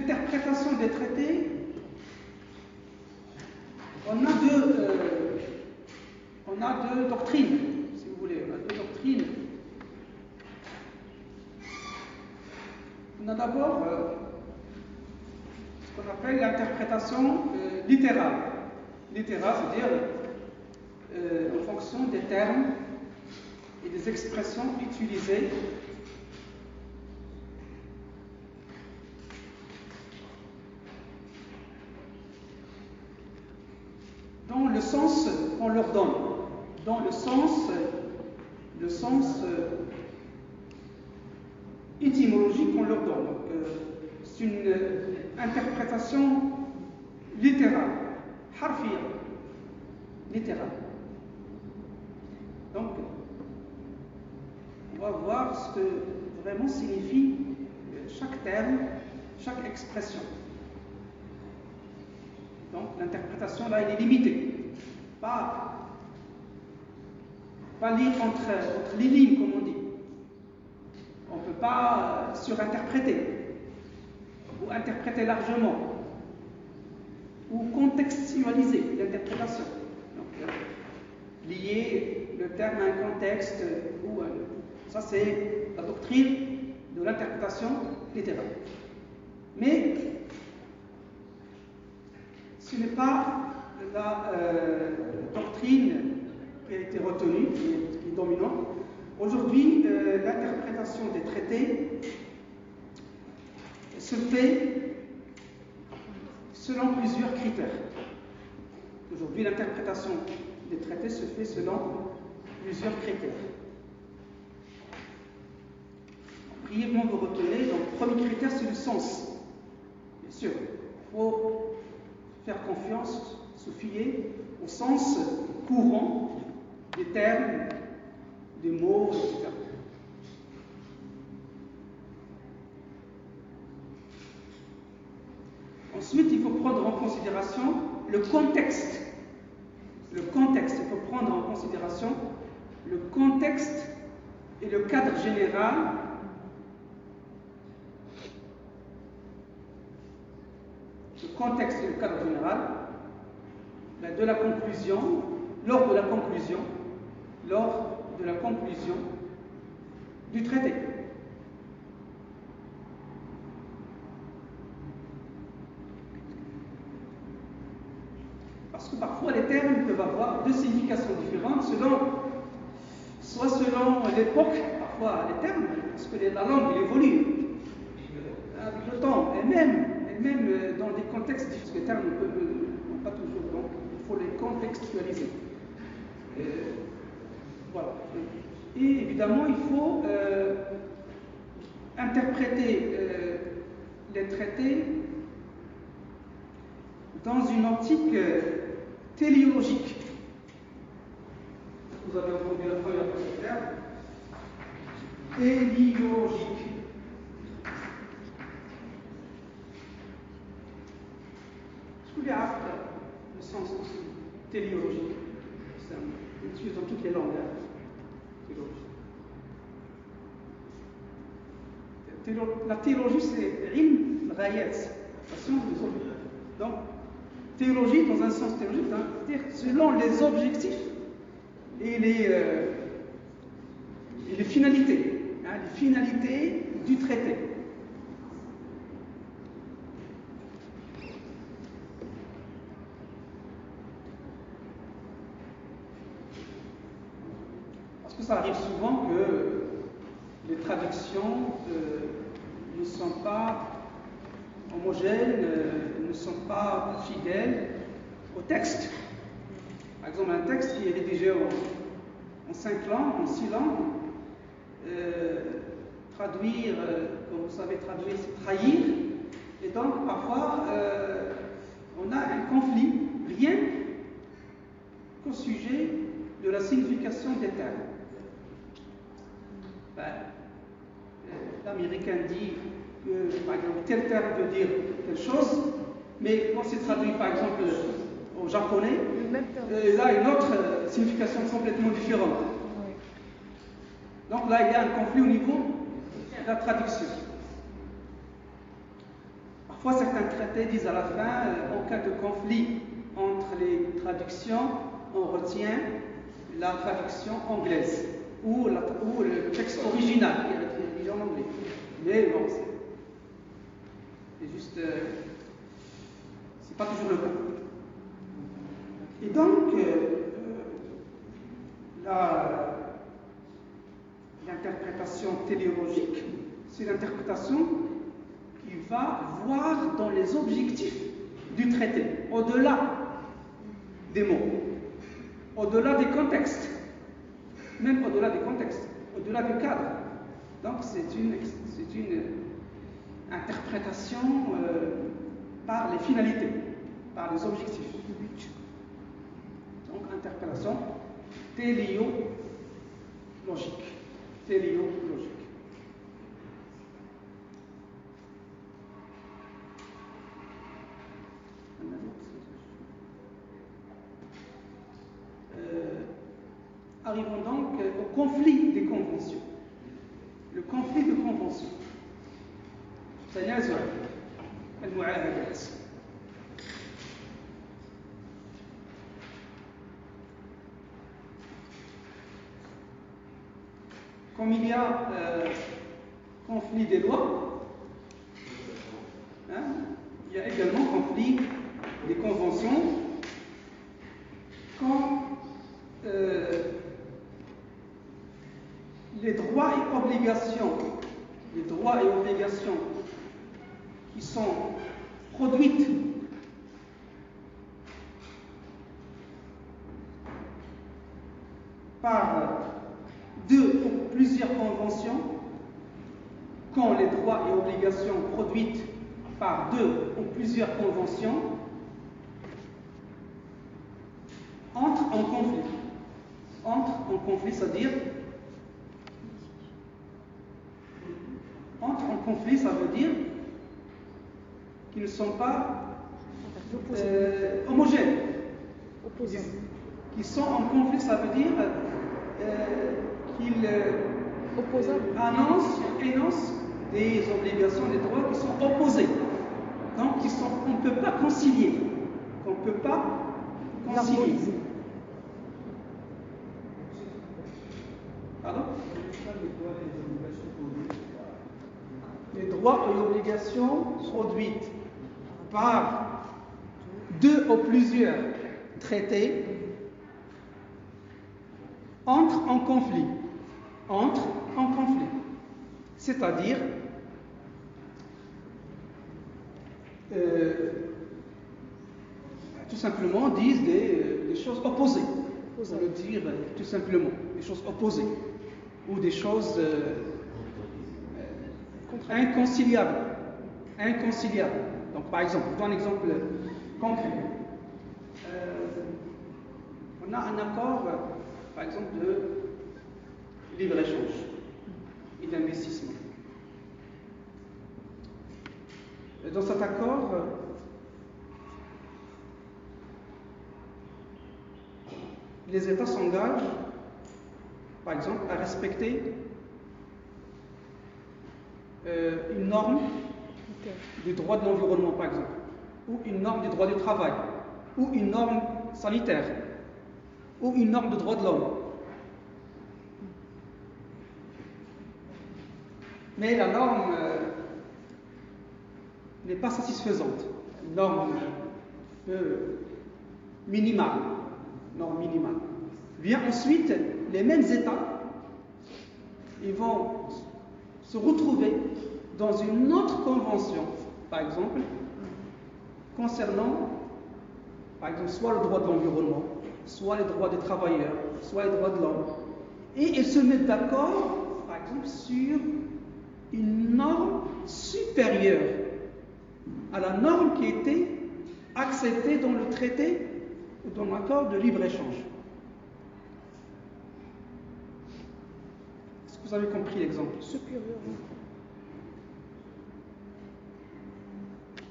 l'interprétation des traités, on a deux doctrines, si vous voulez. On a deux doctrines. On a d'abord ce qu'on appelle l'interprétation littérale. Littérale, c'est-à-dire en fonction des termes et des expressions utilisées dans le sens qu'on leur donne, dans le sens étymologique qu'on leur donne. Donc, c'est une interprétation littérale, harfiya, littérale. Donc, on va voir ce que vraiment signifie chaque terme, chaque expression. Donc, l'interprétation là, elle est limitée. Pas lire entre les lignes, comme on dit. On ne peut pas surinterpréter, ou interpréter largement, ou contextualiser l'interprétation. Donc, lier le terme à un contexte, ça c'est la doctrine de l'interprétation littérale. Mais ce n'est pas la doctrine qui a été retenue, qui est dominante. Aujourd'hui, l'interprétation des traités se fait selon plusieurs critères. Aujourd'hui, l'interprétation des traités se fait selon plusieurs critères. Brièvement, vous retenez, donc, le premier critère, c'est le sens. Bien sûr, il faut faire confiance, se fier au sens courant des termes, des mots, etc. Ensuite, il faut prendre en considération le contexte. Le contexte, il faut prendre en considération le contexte et le cadre général de la conclusion, lors de la conclusion du traité. Parce que parfois les termes peuvent avoir deux significations différentes soit selon l'époque, parfois les termes, parce que la langue elle évolue avec le temps, et même dans des contextes différents, les termes ne peuvent pas toujours, donc il faut les contextualiser. Voilà. Et évidemment, il faut interpréter les traités dans une optique téléologique. Vous avez entendu la première fois ce terme. Téléologique. Est-ce que vous avez le sens aussi téléologique? C'est utilisé dans toutes les langues. La théologie, c'est ilm ghayat, la science des objectifs. Donc, théologie, dans un sens théologique, c'est-à-dire selon les objectifs et les finalités, les finalités du traité. Parce que ça arrive souvent que les traductions ne sont pas homogènes, ne sont pas fidèles au texte. Par exemple, un texte qui est rédigé en 5 langues, en 6 langues, traduire, comme vous savez, traduire, c'est trahir. Et donc, parfois, on a un conflit, rien qu'au sujet de la signification des termes. L'américain dit que, par exemple, tel terme veut dire telle chose, mais quand c'est traduit, par exemple, au japonais, il a une autre signification complètement différente. Oui. Donc là, il y a un conflit au niveau de la traduction. Parfois, certains traités disent à la fin, en cas de conflit entre les traductions, on retient la traduction anglaise ou le texte original qui est rédigé en anglais. Mais bon, c'est juste, c'est pas toujours le cas. Et donc, l'interprétation téléologique, c'est l'interprétation qui va voir dans les objectifs du traité, au-delà des mots, au-delà des contextes, même au-delà des contextes, au-delà du cadre. Donc c'est une interprétation par les finalités, par les objectifs. Donc interprétation téléologique. Téléologique. Arrivons donc au conflit des conventions. Le conflit de conventions. تنازع المعاهدات. Comme il y a conflit des lois, il y a également conflit des conventions quand les droits et obligations qui sont produites par deux ou plusieurs conventions, quand les droits et obligations produites par deux ou plusieurs conventions entrent en conflit. C'est-à-dire entrent en conflit, ça veut dire qu'ils ne sont pas homogènes. Qu'ils sont en conflit, ça veut dire qu'ils énoncent des obligations, des droits qui sont opposés. Donc on ne peut pas concilier. Pardon? Les droits et obligations produites par deux ou plusieurs traités entrent en conflit. C'est-à-dire tout simplement disent des choses opposées. On peut dire tout simplement des choses opposées ou des choses inconciliables. Donc par exemple, je donne un exemple concret. On a un accord, par exemple, de libre-échange et d'investissement. Dans cet accord, les États s'engagent, par exemple, à respecter une norme du droit de l'environnement, par exemple, ou une norme du droit du travail, ou une norme sanitaire, ou une norme de droit de l'homme. Mais la norme n'est pas satisfaisante. Une norme minimale. Bien ensuite, les mêmes États, ils vont se retrouver dans une autre convention, par exemple, concernant, par exemple, soit le droit de l'environnement, soit les droits des travailleurs, soit les droits de l'homme. Et ils se mettent d'accord, par exemple, sur une norme supérieure à la norme qui était acceptée dans le traité ou dans l'accord de libre-échange. Est-ce que vous avez compris l'exemple? Supérieur.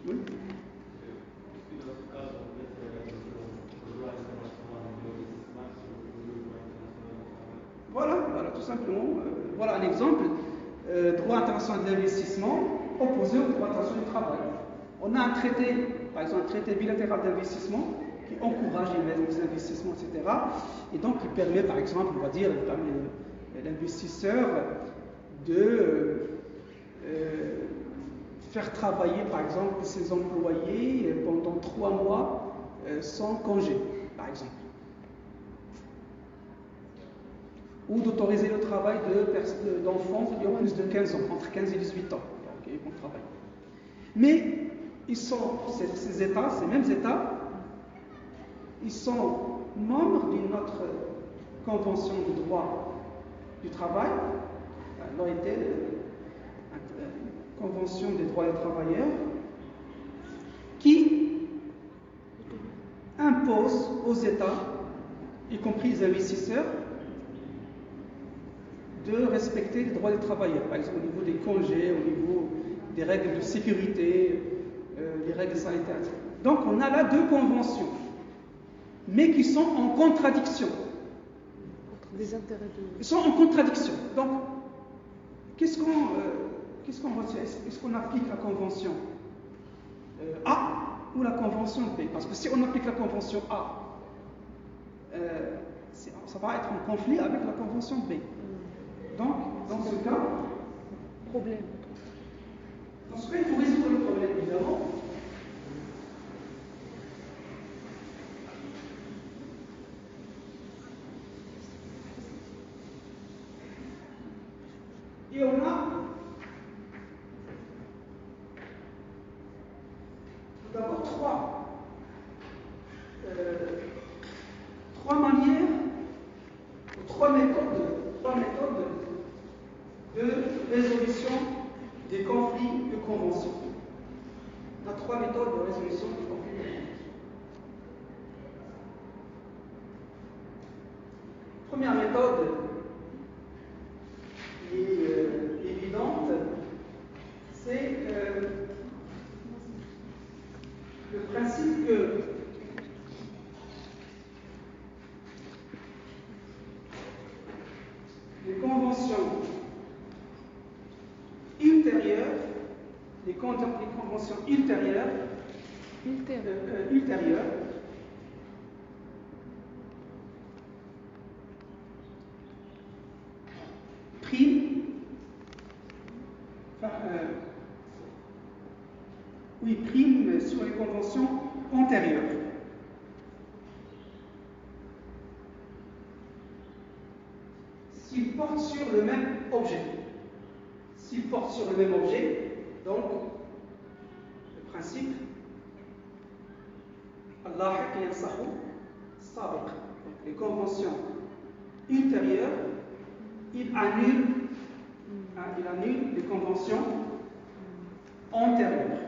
Oui. Voilà, tout simplement. Voilà un exemple. Droit international de l'investissement opposé au droit international du travail. On a un traité, par exemple un traité bilatéral d'investissement qui encourage les investissements, etc. Et donc qui permet, par exemple, on va dire, l'investisseur de faire travailler, par exemple, ses employés pendant 3 mois sans congé, par exemple. Ou d'autoriser le travail d'enfants qui ont plus de 15 ans, entre 15 et 18 ans, donc ils vont travailler. Mais ces États, ces mêmes États, ils sont membres d'une autre convention de droit du travail, l'OIT, Convention des droits des travailleurs, qui impose aux États, y compris les investisseurs, de respecter les droits des travailleurs, par exemple au niveau des congés, au niveau des règles de sécurité, les règles sanitaires, etc. Donc on a là 2 conventions, mais qui sont en contradiction. Ils sont en contradiction. Donc, qu'est-ce qu'on retient? Est-ce qu'on applique la convention A ou la convention B? Parce que si on applique la convention A, ça va être en conflit avec la convention B. Donc, dans ce cas, problème. Dans ce cas, il faut résoudre le problème, évidemment. Et on a tout d'abord 3 manières, ou 3 méthodes de résolution des conflits de convention. On a 3 méthodes de résolution des conflits de convention. Première méthode qui est évidente, c'est le principe que les conventions ultérieures, prime sur les conventions antérieures. S'ils portent sur le même objet. Donc, le principe, Allah yansahu sabiq. Donc, les conventions ultérieures, il annule les conventions antérieures.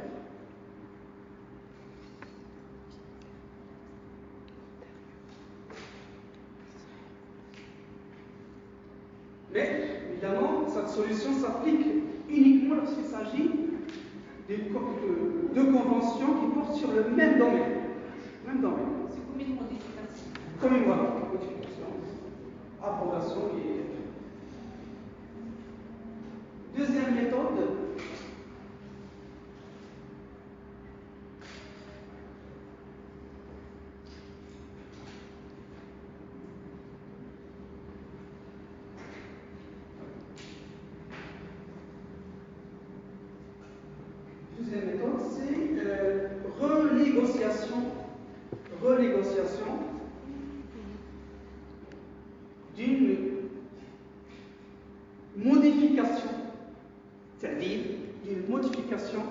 Mais, évidemment, cette solution s'applique uniquement lorsqu'il s'agit de conventions qui portent sur le même domaine. C'est comme une modification. Comme une modification. Abrogation et... Deuxième méthode, c'est renégociation d'une modification, c'est-à-dire d'une modification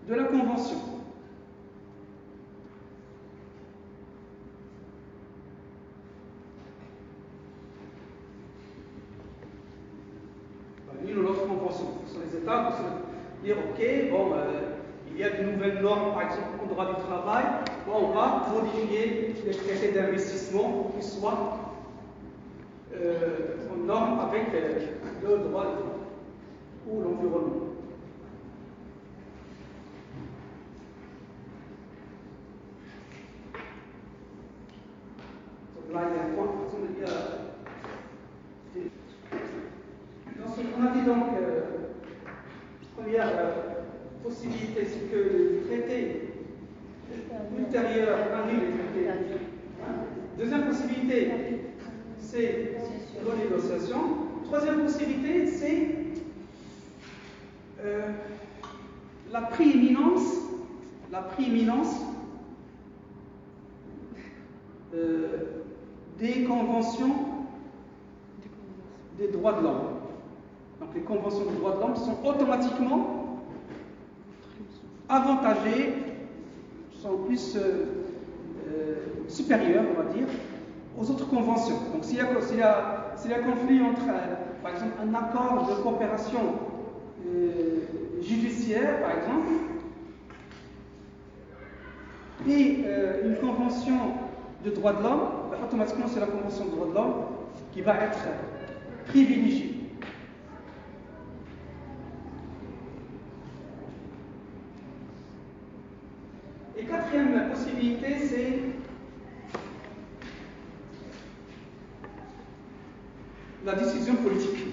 de la convention. L'une ou l'autre convention. Sur les États, vous dire, ok, il y a de nouvelles normes, par exemple, au droit du travail, on va modifier les traités d'investissement pour qu'ils soient en norme avec le droit ou l'environnement. Donc là, il y a un point, on a dit donc première possibilité, c'est que le traité ultérieur annule les traités. Deuxième possibilité, c'est renégociation. Troisième possibilité, c'est la prééminence des conventions des droits de l'homme. Donc les conventions des droits de l'homme sont automatiquement avantagées, sont plus supérieures, on va dire, aux autres conventions. Donc s'il y a conflit entre, par exemple, un accord de coopération judiciaire, par exemple, et une convention de droits de l'homme, automatiquement c'est la convention de droits de l'homme qui va être privilégiée. Et quatrième possibilité, c'est la décision politique.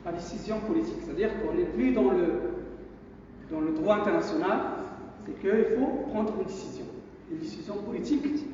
La décision politique, c'est-à-dire qu'on n'est plus dans le droit international, c'est qu'il faut prendre une décision politique